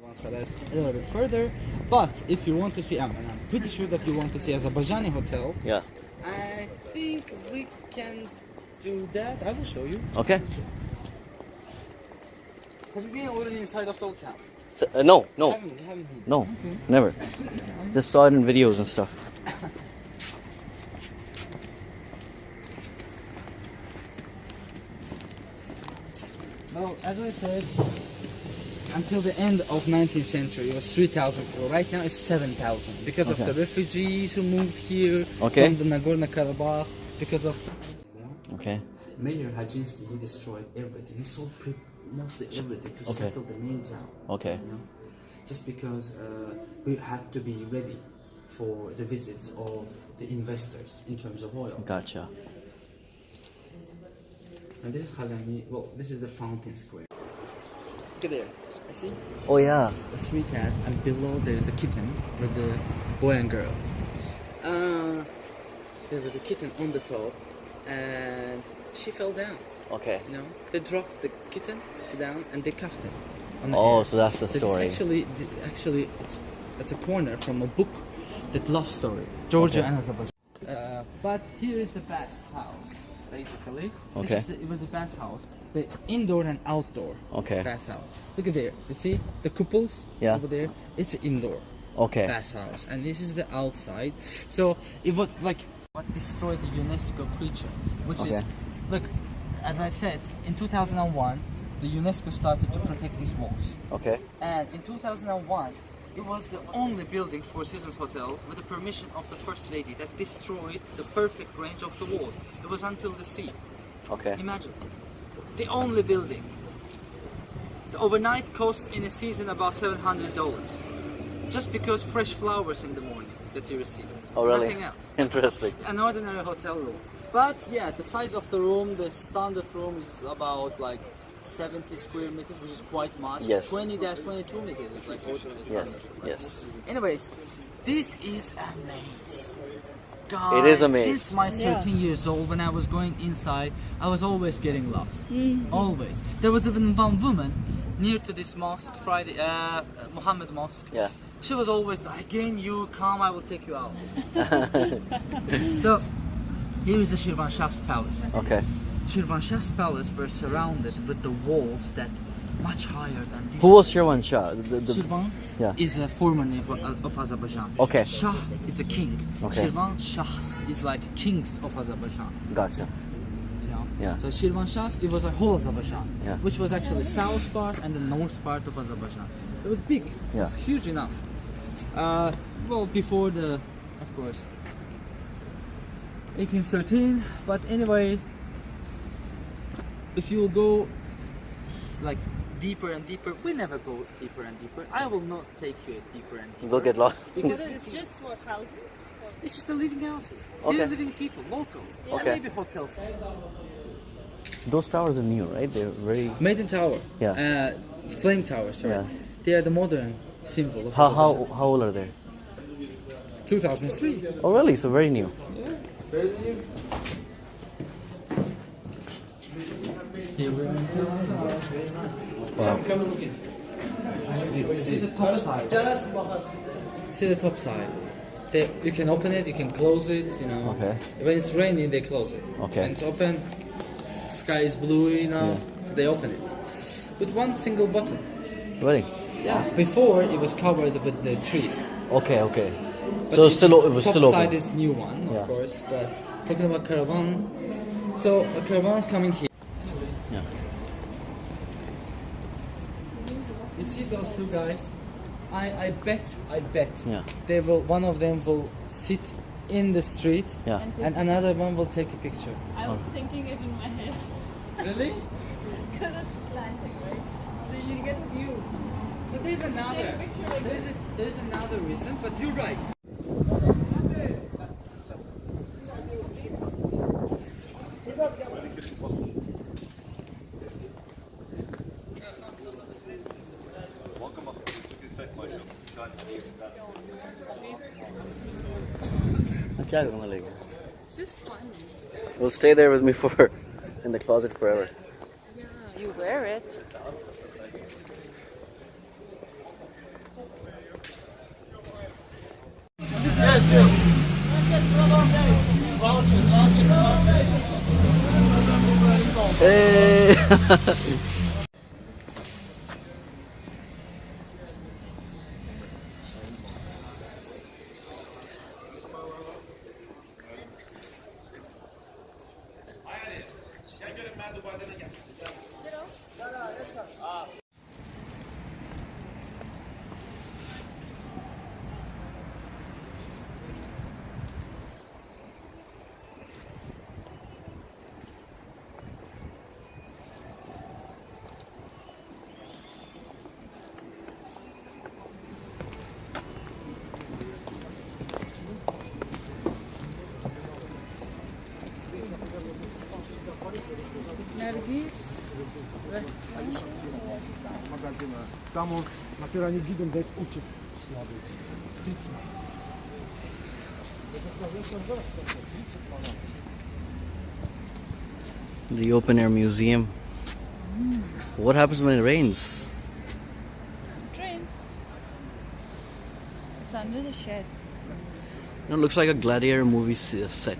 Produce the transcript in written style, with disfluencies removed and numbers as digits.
One side is a little bit further, but if you want to see, I'm pretty sure that you want to see Azerbaijani hotel. Yeah. I think we can do that. I will show you. Okay. Have you been already inside of the old town? So, no. Haven't been? No, Okay. never. Just saw it in videos and stuff. Well, as I said, until the end of 19th century, it was 3,000 people. Right now, it's 7,000 because of the refugees who moved here from the Nagorno-Karabakh. Because of Okay. Mayor Hajinsky, he destroyed everything. He sold mostly everything to settle the main town. Okay. You know? Just because we had to be ready for the visits of the investors in terms of oil. Gotcha. And this is Halami. Well, this is the fountain square. Look at there. You see? Oh yeah. A three cat, and below there is a kitten with the boy and girl. There was a kitten on the top, and she fell down. Okay. You know, they dropped the kitten down and they cuffed it. Oh, so that's the story. It's actually, it's a corner from a book, that love story, Georgia and Azerbaijan. But here is the bath house, basically. Okay. It was a bath house, the indoor and outdoor bath house. Look at there, you see the couples over there? It's indoor bath house, and this is the outside. So it was like what destroyed the UNESCO creature, which is, look, as I said, in 2001, the UNESCO started to protect these walls. Okay. And in 2001, it was the only building, Four Seasons Hotel, with the permission of the First Lady, that destroyed the perfect range of the walls. It was until the sea. Okay. Imagine. The only building. The overnight cost in a season about $700. Just because fresh flowers in the morning that you receive. Oh really? Nothing else. Interesting. An ordinary hotel room. But yeah, the size of the room, the standard room is about like 70 square meters, which is quite much. Yes. 20-22 meters is like standard. Yes. Yes. Anyways, this is amazing. Guys, it is amazing. Since my 13 years old, when I was going inside, I was always getting lost. Always. There was even one woman near to this mosque, Muhammad Mosque. Yeah. She was always like, again, you come, I will take you out. So, here is the Shirvan Shah's palace. Okay. Shirvan Shah's palace were surrounded with the walls that much higher than this. Who was Shirvan Shah? Shirvan is a former name of Azerbaijan. Okay. Shah is a king. Okay. Shirvan Shahs is like kings of Azerbaijan. Gotcha. You know? Yeah. So Shirvan Shahs, it was a whole Azerbaijan, Yeah. which was actually south part and the north part of Azerbaijan. It was big. Yeah. It was huge enough. Well, before the, of course, 1813. But anyway, if you go like deeper and deeper, we never go deeper and deeper. I will not take you deeper and deeper. We'll get lost. Because it's just what houses? it's just the living houses. Okay. They're living people, locals. And Okay. maybe hotels. Those towers are new, right? They're very. Maiden Tower. Yeah. Flame Tower, sorry. Yeah. They are the modern symbol of How Azerbaijan. old are they? 2003. Oh really? So very new. Very new. Here we're in very nice. Wow. Come and look in. See the top side. See the top side. You can open it, you can close it, you know. Okay. When it's raining, they close it. Okay. When it's open, sky is bluey now, they open it. With one single button. Really? Yeah. Before, it was covered with the trees. Okay. Okay. But So it was top still open. side is new one, of course. But talking about caravan, so a caravan is coming here. Yeah. You see those two guys? I bet Yeah. they will. One of them will sit in the street, Yeah. and another one will take a picture. I was thinking it in my head. Really? Because it's slanting, right? So you get a view. But there's another. Take a picture like There's another reason, but you're right. It's just fun. We'll stay there with me for in the closet forever. Yeah, you wear it. Hey. Nergis. Magazyna. Там он на пирамидом дает участь слабый. 30. Это скажу, что раз 30 монат. The open air museum. What happens when it rains? Trains. It's under the shed. It looks like a gladiator movie set.